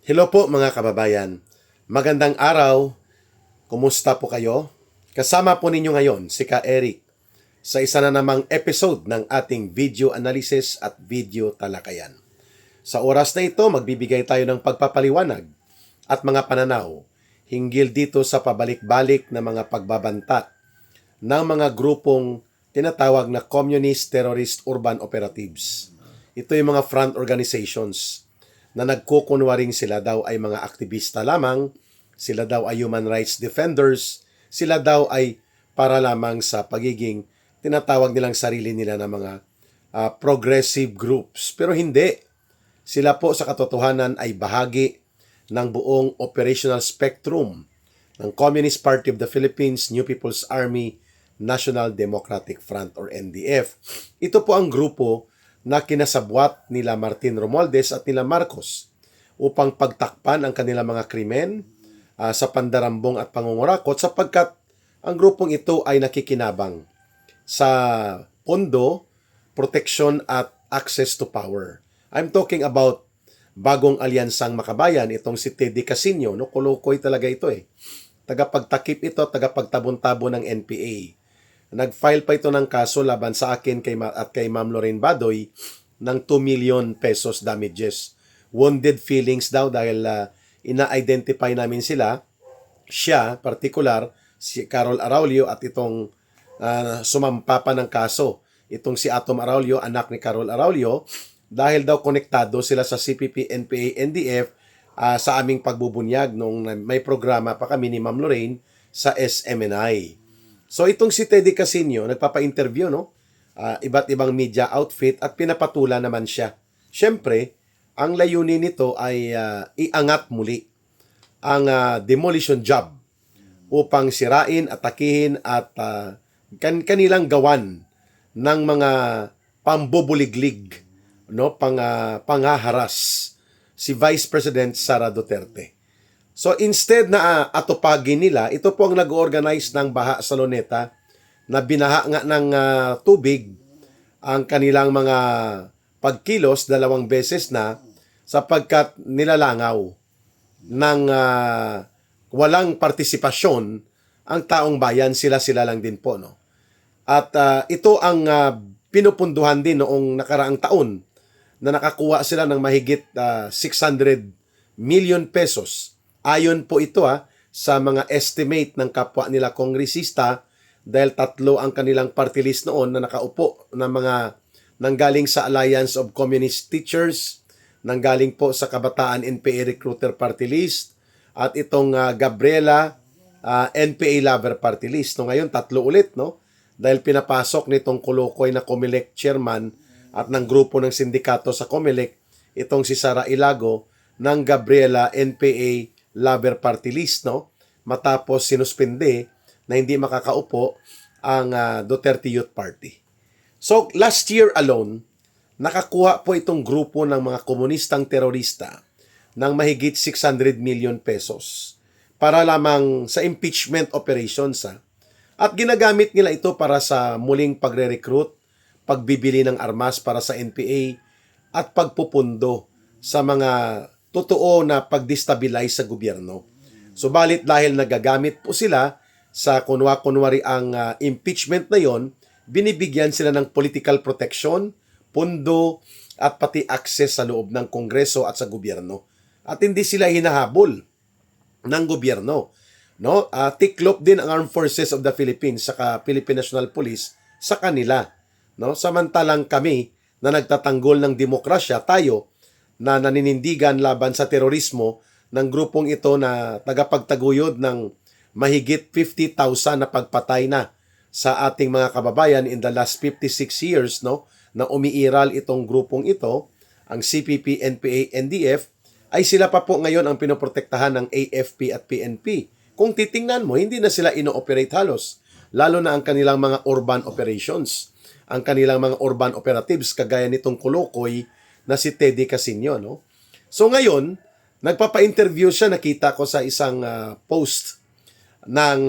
Hello po mga kababayan. Magandang araw. Kumusta po kayo? Kasama po ninyo ngayon si Ka Eric sa isa na namang episode ng ating video analysis at video talakayan. Sa oras na ito, magbibigay tayo ng pagpapaliwanag at mga pananaw hinggil dito sa pabalik-balik na mga pagbabanta ng mga grupong tinatawag na Communist Terrorist Urban Operatives. Ito yung mga front organizations na nagkukunwaring sila daw ay mga aktivista lamang, sila daw ay human rights defenders, sila daw ay para lamang sa pagiging tinatawag nilang sarili nila na mga progressive groups. Pero hindi. Sila po sa katotohanan ay bahagi ng buong operational spectrum ng Communist Party of the Philippines, New People's Army, National Democratic Front or NDF. Ito po ang grupo na kinasabwat nila Martin Romualdez at nila Marcos upang pagtakpan ang kanilang mga krimen sa pandarambong at pangungurakot sapagkat ang grupong ito ay nakikinabang sa pondo, protection at access to power. I'm talking about bagong alyansang makabayan, itong si Teddy Casino, no? Kulukoy talaga ito eh. Tagapagtakip ito, tagapagtabon-tabo ng NPA. Nag-file pa ito ng kaso laban sa akin at kay Ma'am Lorraine Badoy ng 2 million pesos damages. Wounded feelings daw dahil ina-identify namin sila. Siya, particular, si Carol Araulio at itong sumampa pa ng kaso. Itong si Atom Araulio, anak ni Carol Araulio, dahil daw konektado sila sa CPP, NPA, NDF sa aming pagbubunyag nung may programa pa kami ni Ma'am Lorraine sa SMNI. So itong si Teddy Casino, nagpapa-interview, no? Iba't ibang media outfit at pinapatula naman siya. Siyempre, ang layunin nito ay iangat muli ang demolition job upang sirain, atakihin at kanilang gawan ng mga pambubuliglig, no? Pangaharas si Vice President Sara Duterte. So instead na atupagin nila, ito po ang nag-organize ng baha sa Luneta na binaha nga ng tubig ang kanilang mga pagkilos 2 beses na sapagkat nilalangaw ng walang partisipasyon ang taong bayan, sila lang din po. No? At ito ang pinupunduhan din noong nakaraang taon na nakakuha sila ng mahigit 600 million pesos. Ayon po ito sa mga estimate ng kapwa nila kongresista dahil 3 ang kanilang party list noon na nakaupo na mga nanggaling sa Alliance of Communist Teachers, nanggaling po sa Kabataan NPA Recruiter Party List, at itong Gabriela NPA Lover Party List. No, ngayon 3 ulit, no? Dahil pinapasok nitong Kulukoy na COMELEC chairman at ng grupo ng sindikato sa COMELEC, itong si Sara Ilago ng Gabriela NPA Lover Party List, no? Matapos sinuspende na hindi makakaupo ang Duterte Youth Party. So, last year alone, nakakuha po itong grupo ng mga komunistang terorista ng mahigit 600 million pesos para lamang sa impeachment operations. At ginagamit nila ito para sa muling pagre-recruit, pagbibili ng armas para sa NPA at pagpupundo sa mga totoo na pag-destabilize sa gobyerno. Subalit dahil nagagamit po sila sa kunwari ang impeachment na yon, binibigyan sila ng political protection, pundo at pati access sa loob ng Kongreso at sa gobyerno. At hindi sila hinahabol ng gobyerno. No? Tiklop din ang Armed Forces of the Philippines saka Philippine National Police sa kanila. No? Samantalang kami na nagtatanggol ng demokrasya, tayo na naninindigan laban sa terorismo ng grupong ito na tagapagtaguyod ng mahigit 50,000 na pagpatay na sa ating mga kababayan in the last 56 years, no, na umiiral itong grupong ito, ang CPP, NPA, NDF, ay sila pa po ngayon ang pinoprotektahan ng AFP at PNP. Kung titingnan mo, hindi na sila ino-operate halos, lalo na ang kanilang mga urban operations, ang kanilang mga urban operatives, kagaya nitong Kulukoy na si Teddy Casino, no? So ngayon, nagpapa-interview siya, nakita ko sa isang post ng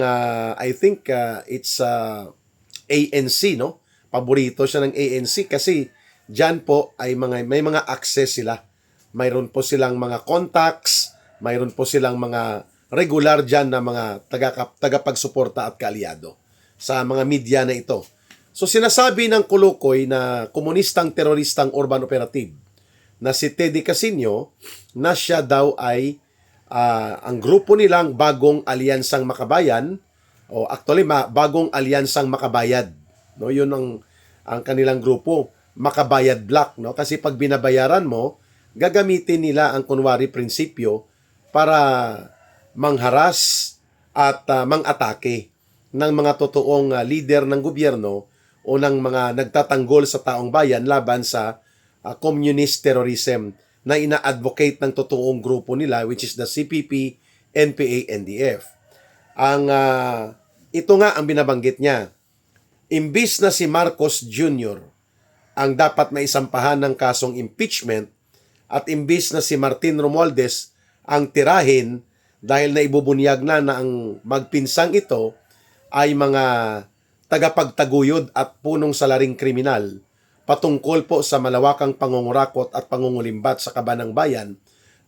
I think it's ANC, no? Paborito siya ng ANC kasi diyan po ay may mga access sila mayroon po silang mga contacts, mayroon po silang mga regular dyan na mga tagapagsuporta at kaalyado sa mga media na ito. So sinasabi ng Kulukoy na komunistang teroristang urban operative na si Teddy Casino na siya daw ay ang grupo nilang Bagong Alyansang Makabayan o actually Bagong Alyansang Makabayad. No, yun ang kanilang grupo, Makabayad Black, no? Kasi pag binabayaran mo, gagamitin nila ang kunwari prinsipyo para mangharas at mang-atake ng mga totoong leader ng gobyerno o ng mga nagtatanggol sa taong bayan laban sa communist terrorism na ina-advocate ng totoong grupo nila, which is the CPP, NPA, NDF. Ito nga ang binabanggit niya. Imbis na si Marcos Jr. ang dapat maisampahan ng kasong impeachment at imbis na si Martin Romualdez ang tirahin dahil naibubunyag na ang magpinsang ito ay mga tagapagtaguyod at punong salaring kriminal patungkol po sa malawakang pangungurakot at pangungulimbat sa kaban ng bayan,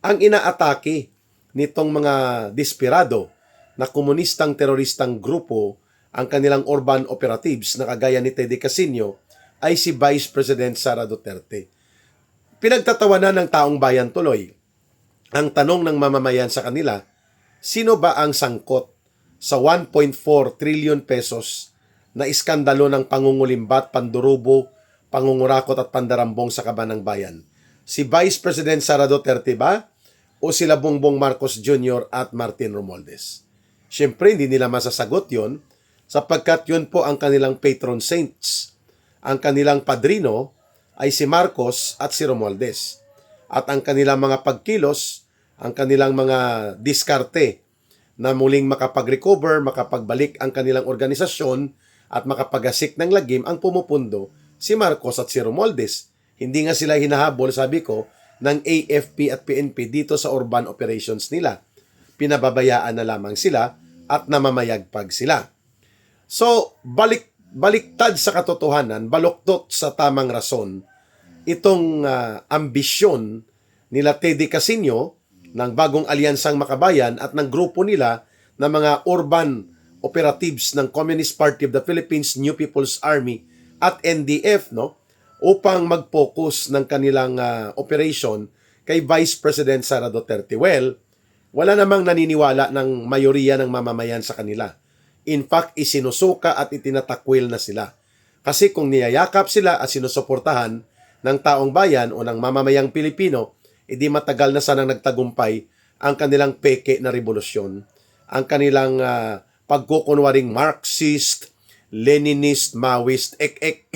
ang inaatake nitong mga desperado na komunistang teroristang grupo, ang kanilang urban operatives na kagaya ni Teddy Casino, ay si Vice President Sara Duterte. Pinagtatawanan ng taong bayan tuloy. Ang tanong ng mamamayan sa kanila, sino ba ang sangkot sa 1.4 trillion pesos na iskandalo ng pangungulimbat, pandurubo, pangungurakot at pandarambong sa kaban ng bayan? Si Vice President Sara Duterte ba o sila Bongbong Marcos Jr. at Martin Romualdez? Siyempre, hindi nila masasagot yon sapagkat yun po ang kanilang patron saints. Ang kanilang padrino ay si Marcos at si Romualdez. At ang kanilang mga pagkilos, ang kanilang mga diskarte na muling makapag-recover, makapagbalik ang kanilang organisasyon at makapagasik ng lagim ang pumupundo si Marcos at si Romualdez. Hindi nga sila hinahabol, sabi ko, ng AFP at PNP dito sa urban operations nila. Pinababayaan na lamang sila at namamayagpag sila. So, baliktad sa katotohanan, baluktot sa tamang rason, itong ambisyon nila Teddy Casino ng Bagong Alyansang Makabayan at ng grupo nila na mga urban operatives ng Communist Party of the Philippines, New People's Army at NDF, no, upang mag-focus ng kanilang operation kay Vice President Sara Duterte. Well, wala namang naniniwala ng mayoriya ng mamamayan sa kanila. In fact, isinusuka at itinatakwil na sila. Kasi kung niyayakap sila at sinusuportahan ng taong bayan o ng mamamayang Pilipino, edi matagal na sanang nagtagumpay ang kanilang peke na revolusyon. Ang kanilang pagkukunwaring Marxist, Leninist, Maoist, ek-ek.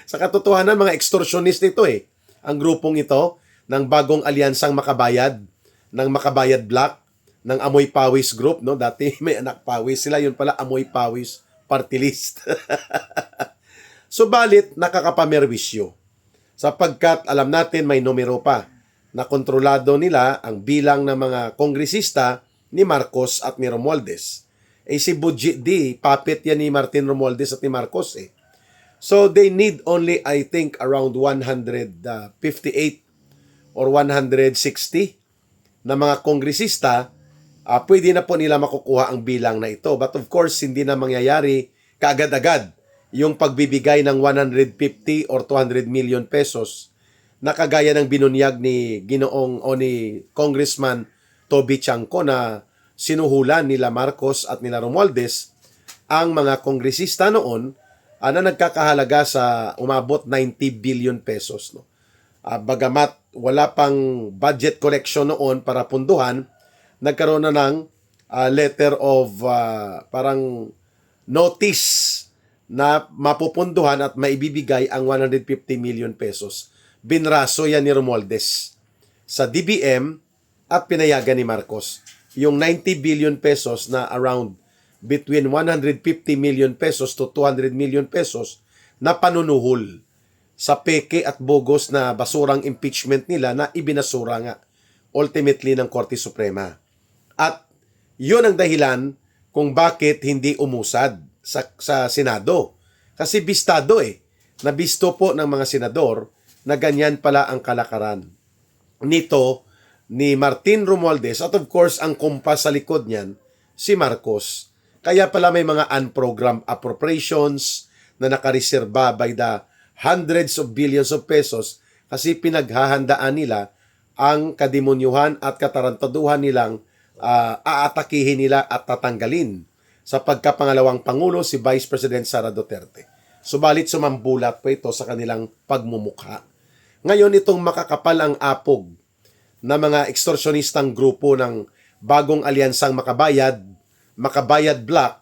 Sa katotohanan, mga extortionist ito eh. Ang grupong ito ng Bagong Alyansang Makabayad, ng Makabayad Black, ng Amoy Pawis Group, no? Dati may anak pawis sila, yun pala Amoy Pawis Party List. Subalit, nakakapamerwisyo. Sapagkat alam natin may numero pa na kontrolado nila ang bilang ng mga kongresista ni Marcos at ni Romualdez. Si Budget D, puppet yan ni Martin Romualdez at ni Marcos eh. So they need only, I think, around 158 or 160 na mga kongresista. Pwede na po nila makukuha ang bilang na ito. But of course, hindi na mangyayari kaagad-agad yung pagbibigay ng 150 or 200 million pesos na kagaya ng binunyag ni Ginoong o ni Congressman Toby Chanco na sinuhulan nila Marcos at nila Romualdez ang mga kongresista noon na nagkakahalaga sa umabot 90 billion pesos. No? Bagamat wala pang budget collection noon para punduhan, nagkaroon na ng letter of parang notice na mapupunduhan at maibibigay ang 150 million pesos. Binraso yan ni Romualdez sa DBM at pinayagan ni Marcos. Yung 90 billion pesos na around between 150 million pesos to 200 million pesos na panunuhol sa peke at bogus na basurang impeachment nila na ibinasura nga ultimately ng Korte Suprema. At yun ang dahilan kung bakit hindi umusad sa Senado. Kasi bistado eh. Nabisto po ng mga senador na ganyan pala ang kalakaran nito ni Martin Romualdez at of course ang kumpas sa likod niyan, si Marcos. Kaya pala may mga unprogrammed appropriations na nakareserba by the hundreds of billions of pesos kasi pinaghahandaan nila ang kademonyuhan at katarantaduhan nilang aatakihin nila at tatanggalin sa pagkapangalawang Pangulo si Vice President Sara Duterte. Subalit sumambulat po ito sa kanilang pagmumukha. Ngayon itong makakapal ang apog na mga ekstorsyonistang grupo ng bagong alyansang Makabayad Black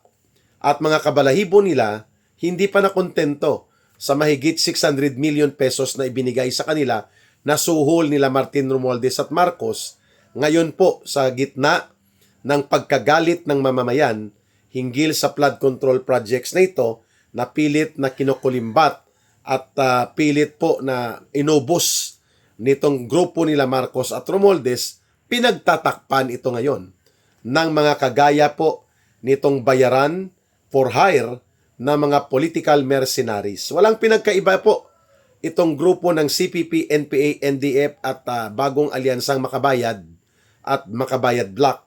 at mga kabalahibo nila hindi pa nakontento sa mahigit 600 million pesos na ibinigay sa kanila na suhol nila Martin Romualdez at Marcos. Ngayon po sa gitna ng pagkagalit ng mamamayan hinggil sa flood control projects na ito na pilit na kinukulimbat at pilit po na inubos nitong grupo nila Marcos at Romualdez, pinagtatakpan ito ngayon ng mga kagaya po nitong bayaran for hire na mga political mercenaries. Walang pinagkaiba po itong grupo ng CPP, NPA, NDF at bagong alyansang Makabayad at Makabayad Black.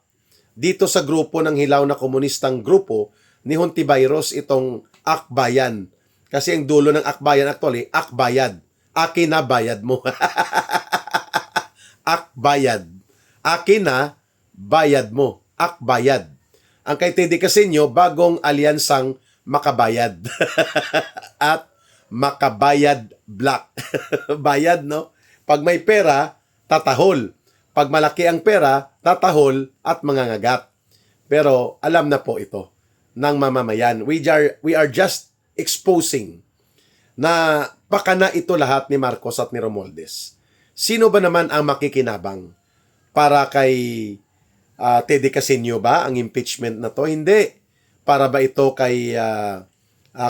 Dito sa grupo ng hilaw na komunistang grupo ni Hontiveros itong Akbayan. Kasi ang dulo ng Akbayan actually, Akbayad. Akin na bayad mo. Akbayad. Akin na bayad mo. Akbayad. Ang kay Teddy Casino, bagong alyansang Makabayad. At Makabayad Black. Bayad, no? Pag may pera, tatahol. Pag malaki ang pera, tatahol at mangangagat. Pero alam na po ito ng mamamayan. We are just exposing na pakana ito lahat ni Marcos at ni Romualdez. Sino ba naman ang makikinabang para kay Teddy Casino ba ang impeachment na to? Hindi. Para ba ito kay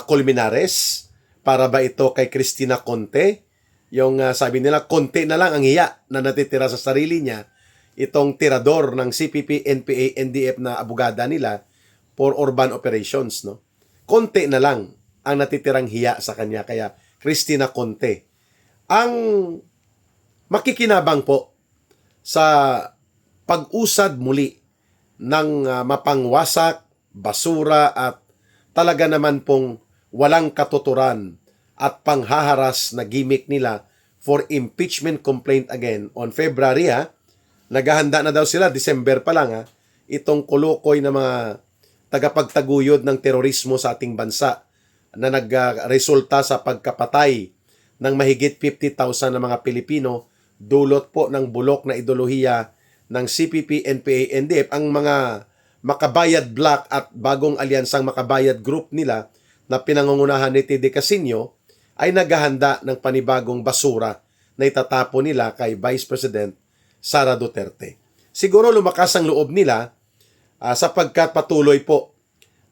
Colmenares? Para ba ito kay Cristina Conte? Yung sabi nila, konti na lang ang hiya na natitira sa sarili niya. Itong tirador ng CPP, NPA, NDF na abogada nila for urban operations. No? Konti na lang ang natitirang hiya sa kanya. Kaya Cristina Conte. Ang makikinabang po sa pag-usad muli ng mapangwasak, basura at talaga naman pong walang katuturan at panghaharas na gimmick nila for impeachment complaint again on February. Naghahanda na daw sila, December pa lang itong kulukoy na mga tagapagtaguyod ng terorismo sa ating bansa na nagresulta sa pagkapatay ng mahigit 50,000 na mga Pilipino dulot po ng bulok na ideolohiya ng CPP, NPA, NDF. Ang mga Makabayad Black at bagong alyansang Makabayad Group nila na pinangungunahan ni Teddy Casino ay naghahanda ng panibagong basura na itatapon nila kay Vice President Sara Duterte. Siguro lumakas ang loob nila sapagkat patuloy po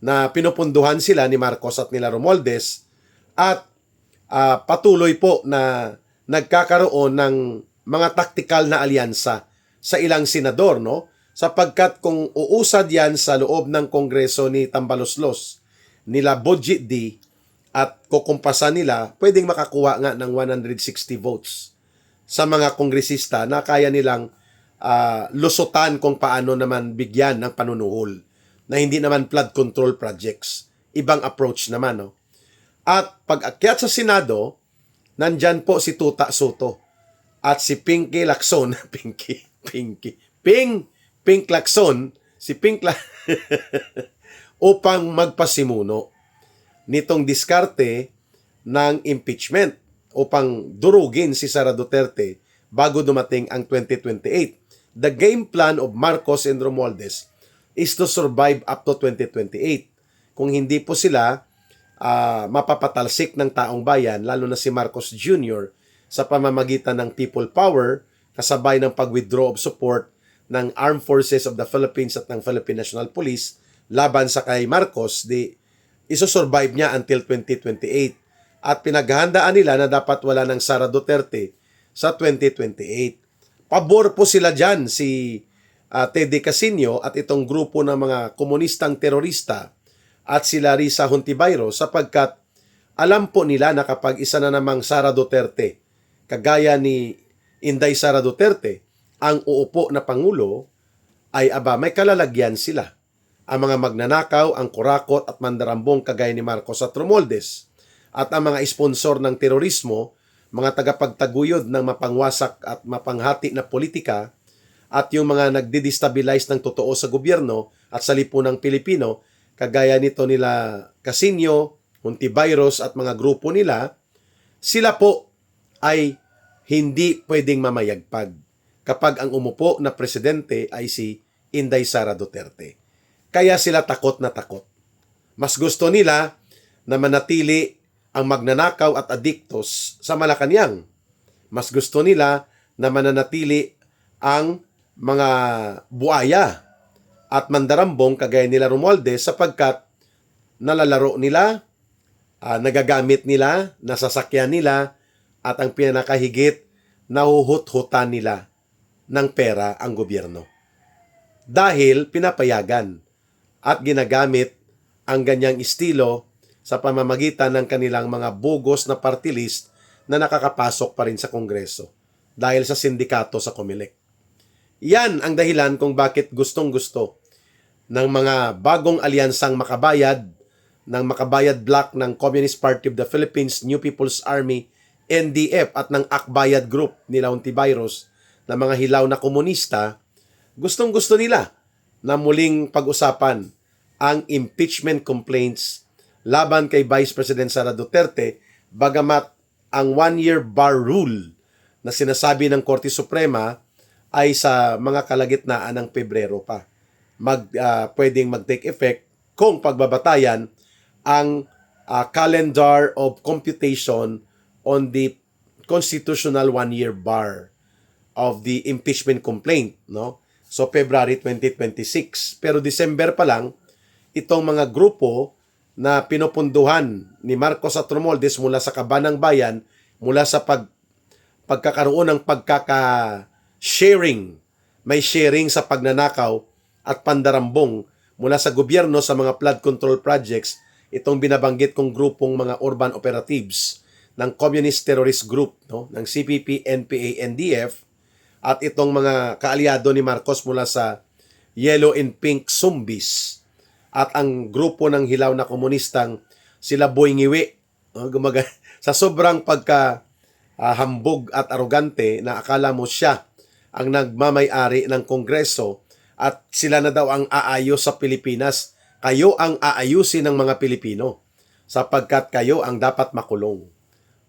na pinupunduhan sila ni Marcos at nila Romualdez at patuloy po na nagkakaroon ng mga taktikal na alyansa sa ilang senador, no? Sapagkat kung uusad yan sa loob ng Kongreso ni Tambaloslos, nila Budget D at kukumpasan nila, pwedeng makakuha nga ng 160 votes sa mga kongresista na kaya nilang lusutan kung paano naman bigyan ng panunuhol na hindi naman flood control projects. Ibang approach naman, no? At pag-akyat sa Senado, nandyan po si Tuta Soto at si Pinky Lacson. Pink Lacson, si upang magpasimuno nitong diskarte ng impeachment upang durugin si Sara Duterte bago dumating ang 2028. The game plan of Marcos and Romualdez is to survive up to 2028. Kung hindi po sila mapapatalsik ng taong bayan, lalo na si Marcos Jr. sa pamamagitan ng people power, kasabay ng pag-withdraw of support ng Armed Forces of the Philippines at ng Philippine National Police laban sa kay Marcos, isosurvive niya until 2028. At pinaghahandaan nila na dapat wala ng Sara Duterte sa 2028. Pabor po sila dyan, si Teddy Casino at itong grupo ng mga komunistang terorista at si Larissa Hontiveros sapagkat alam po nila na kapag isa na namang Sara Duterte kagaya ni Inday Sara Duterte, ang uupo na Pangulo, ay may kalalagyan sila. Ang mga magnanakaw, ang kurakot at mandarambong kagaya ni Marcos at Romualdez, at ang mga sponsor ng terorismo, mga tagapagtaguyod ng mapangwasak at mapanghati na politika, at yung mga nagdi-destabilize ng totoo sa gobyerno at sa lipunang Pilipino, kagaya nito nila Casino, Hontiveros at mga grupo nila, sila po ay hindi pwedeng mamayagpag kapag ang umupo na presidente ay si Inday Sara Duterte. Kaya sila takot na takot. Mas gusto nila na manatili ang magnanakaw at adiktos sa Malacanang. Mas gusto nila na mananatili ang mga buaya at mandarambong kagaya nila Romualdez sapagkat nalalaro nila, nagagamit nila, nasasakyan nila, at ang pinakahigit, nahuhut-hutan nila ng pera ang gobyerno. Dahil pinapayagan at ginagamit ang ganyang estilo sa pamamagitan ng kanilang mga bugos na party list na nakakapasok pa rin sa Kongreso dahil sa sindikato sa COMELEC. Yan ang dahilan kung bakit gustong-gusto ng mga bagong alyansang makabayad, ng Makabayad Bloc ng Communist Party of the Philippines, New People's Army, NDF at ng Akbayad Group nila Hontiveros na mga hilaw na komunista, gustong-gusto nila na muling pag-usapan ang impeachment complaints laban kay Vice President Sara Duterte, bagamat ang one-year bar rule na sinasabi ng Korte Suprema ay sa mga kalagitnaan ng Pebrero pa. Pwedeng mag-take effect kung pagbabatayan ang calendar of computation on the constitutional one-year bar of the impeachment complaint, no? So February 2026. Pero December pa lang, itong mga grupo na pinupunduhan ni Marcos at Romualdez mula sa Kabanang Bayan, mula sa pagkakaroon ng pagkaka-sharing, may sharing sa pagnanakaw at pandarambong mula sa gobyerno sa mga flood control projects, itong binabanggit kong grupong mga urban operatives ng Communist Terrorist Group, no, ng CPP, NPA, NDF, at itong mga kaalyado ni Marcos mula sa Yellow and Pink Zombies, at ang grupo ng hilaw na komunistang sila Boy Ngiwi, no, sa sobrang hambog at arogante na akala mo siya ang nagmamay-ari ng Kongreso at sila na daw ang aayos sa Pilipinas. Kayo ang aayusin ng mga Pilipino sapagkat kayo ang dapat makulong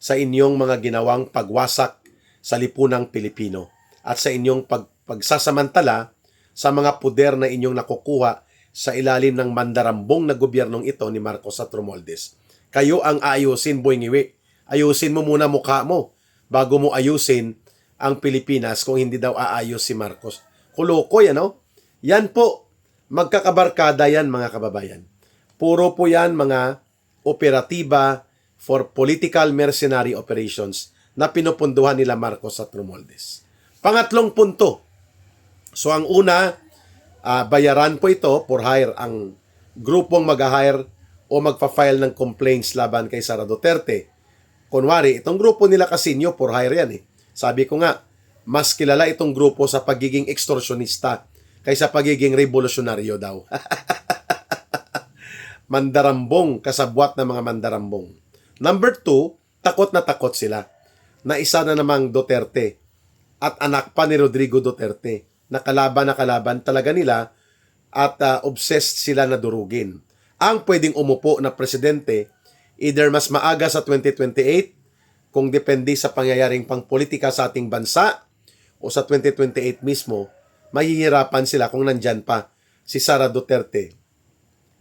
sa inyong mga ginawang pagwasak sa lipunang Pilipino at sa inyong pagsasamantala sa mga puder na inyong nakukuha sa ilalim ng mandarambong na gobyernong ito ni Marcos at Romualdez. Kayo ang aayusin, Boy Ngiwi. Ayusin mo muna mukha mo bago mo ayusin ang Pilipinas kung hindi daw aayos si Marcos. Kuloko yan, no? Yan po, magkakabarkada yan, mga kababayan. Puro po yan mga operatiba for political mercenary operations na pinupunduhan nila Marcos at Romualdez. Pangatlong punto. So ang una, bayaran po ito for hire ang grupong mag-hire o magpa-file ng complaints laban kay Sara Duterte. Kunwari, itong grupo nila Casino for hire yan eh. Sabi ko nga, mas kilala itong grupo sa pagiging extortionista kaysa pagiging revolusyonaryo daw. Mandarambong, kasabwat ng mga mandarambong. Number 2, takot na takot sila na isa na namang Duterte at anak pa ni Rodrigo Duterte na kalaban talaga nila at obsessed sila na durugin. Ang pwedeng umupo na presidente either mas maaga sa 2028 kung depende sa pangyayaring pangpolitika sa ating bansa o sa 2028 mismo, mahihirapan sila kung nandyan pa si Sara Duterte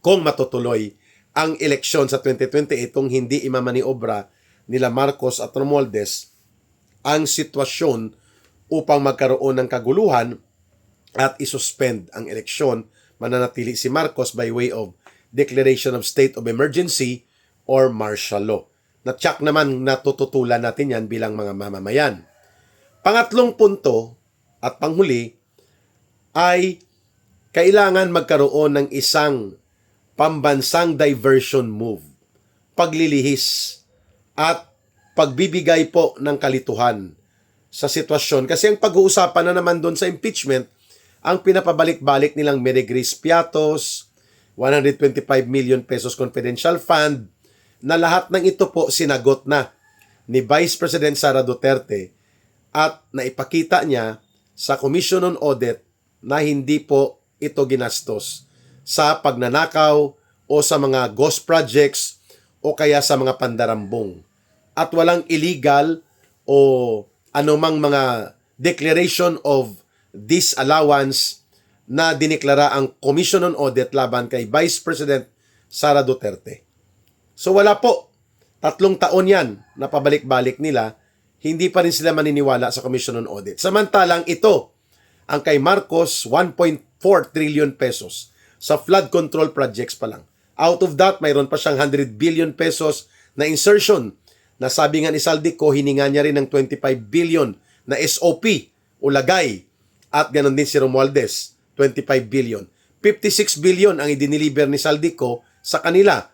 kung matutuloy ang eleksyon sa 2028 kung hindi imamaniobra nila Marcos at Romualdez ang sitwasyon upang magkaroon ng kaguluhan at isuspend ang eleksyon. Mananatili si Marcos by way of declaration of state of emergency or martial law. Na-check naman, natututulan natin yan bilang mga mamamayan. Pangatlong punto at panghuli ay kailangan magkaroon ng isang pambansang diversion move, paglilihis at pagbibigay po ng kalituhan sa sitwasyon. Kasi ang pag-uusapan na naman doon sa impeachment, ang pinapabalik-balik nilang Mary Grace Piatos, 125 million pesos confidential fund, na lahat ng ito po sinagot na ni Vice President Sara Duterte at naipakita niya sa Commission on Audit na hindi po ito ginastos sa pagnanakaw o sa mga ghost projects o kaya sa mga pandarambong. At walang illegal o anumang mga declaration of disallowance na dineklara ang Commission on Audit laban kay Vice President Sara Duterte. So wala po. 3 taon yan na pabalik-balik nila, hindi pa rin sila maniniwala sa Commission on Audit. Samantalang ito, ang kay Marcos, 1.4 trillion pesos sa flood control projects pa lang. Out of that, mayroon pa siyang 100 billion pesos na insertion na sabi nga ni Saldico, hininga niya rin ng 25 billion na SOP o lagay. At ganon din si Romualdez, 25 billion. 56 billion ang idiniliver ni Saldico sa kanila.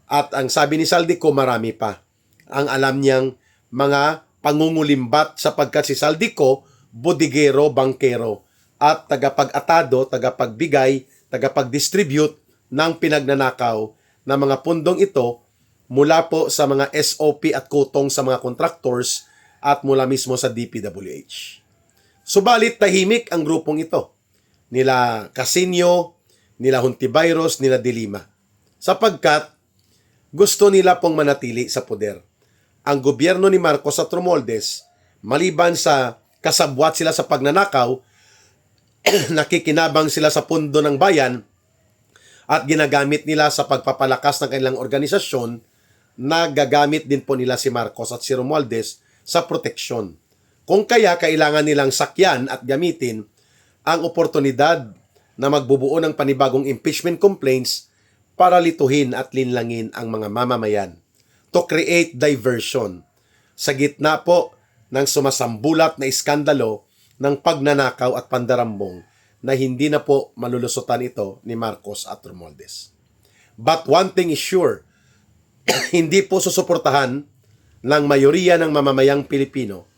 At ang sabi ni Saldico, marami pa. Ang alam niyang mga pangungulimbat sapagkat si Saldico, bodigero, bankero, at tagapag-atado, tagapagbigay, tagapag-distribute ng pinagnanakaw na mga pundong ito mula po sa mga SOP at kutong sa mga contractors at mula mismo sa DPWH. Subalit tahimik ang grupong ito. Nila Casino, nila Hontiveros, nila Dilima. Sapagkat gusto nila pong manatili sa poder. Ang gobyerno ni Marcos at Romualdez, maliban sa kasabwat sila sa pagnanakaw, nakikinabang sila sa pundo ng bayan at ginagamit nila sa pagpapalakas ng kanilang organisasyon na gagamit din po nila si Marcos at si Romualdez sa proteksyon. Kung kaya kailangan nilang sakyan at gamitin ang oportunidad na magbubuo ng panibagong impeachment complaints para lituhin at linlangin ang mga mamamayan to create diversion sa gitna po ng sumasambulat na iskandalo ng pagnanakaw at pandarambong na hindi na po malulusutan ito ni Marcos at Romualdez. But one thing is sure, hindi po susuportahan ng mayoriya ng mamamayang Pilipino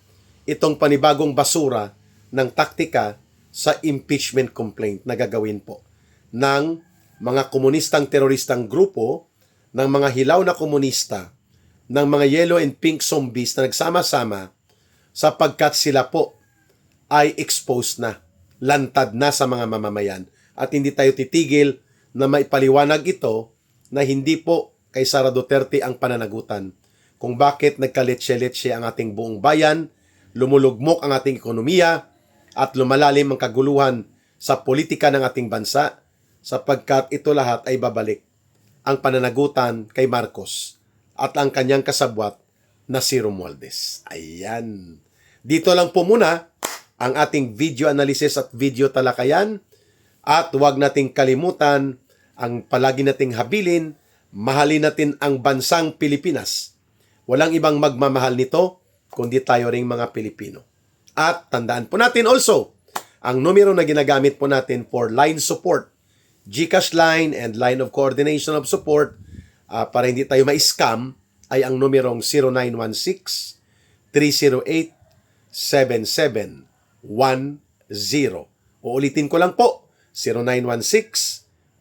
itong panibagong basura ng taktika sa impeachment complaint na gagawin po ng mga komunistang teroristang grupo, ng mga hilaw na komunista, ng mga yellow and pink zombies na nagsama-sama sapagkat sila po ay exposed na, lantad na sa mga mamamayan at hindi tayo titigil na maipaliwanag ito na hindi po kay Sara Duterte ang pananagutan kung bakit nagkaletse-letse ang ating buong bayan, lumulugmok ang ating ekonomiya at lumalalim ang kaguluhan sa politika ng ating bansa sapagkat ito lahat ay babalik ang pananagutan kay Marcos at ang kanyang kasabwat na si Romualdez. Ayan. Dito lang po muna ang ating video analysis at video talakayan at huwag nating kalimutan ang palagi nating habilin, mahalin natin ang bansang Pilipinas. Walang ibang magmamahal nito kundi tayo ring mga Pilipino. At tandaan po natin also, ang numero na ginagamit po natin for line support, GCash line and line of coordination of support para hindi tayo ma-scam ay ang numerong 0916-308-7710. Uulitin ko lang po,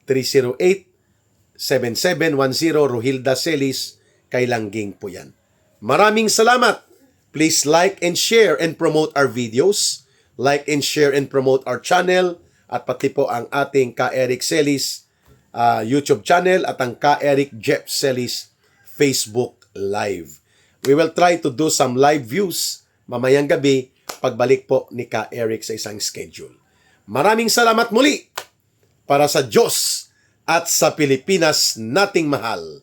0916-308-7710, Rohilda Celis, kay Langging po yan. Maraming salamat. Please like and share and promote our videos. Like and share and promote our channel. At pati po ang ating Ka Eric Celis YouTube channel at ang Ka Eric Jeff Celis Facebook Live. We will try to do some live views mamayang gabi pagbalik po ni Ka Eric sa isang schedule. Maraming salamat muli para sa Diyos at sa Pilipinas nating mahal.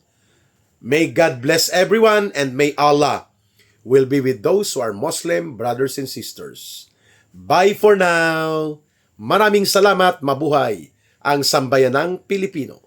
May God bless everyone and may Allah will be with those who are Muslim brothers and sisters. Bye for now. Maraming salamat, mabuhay ang sambayanang Pilipino.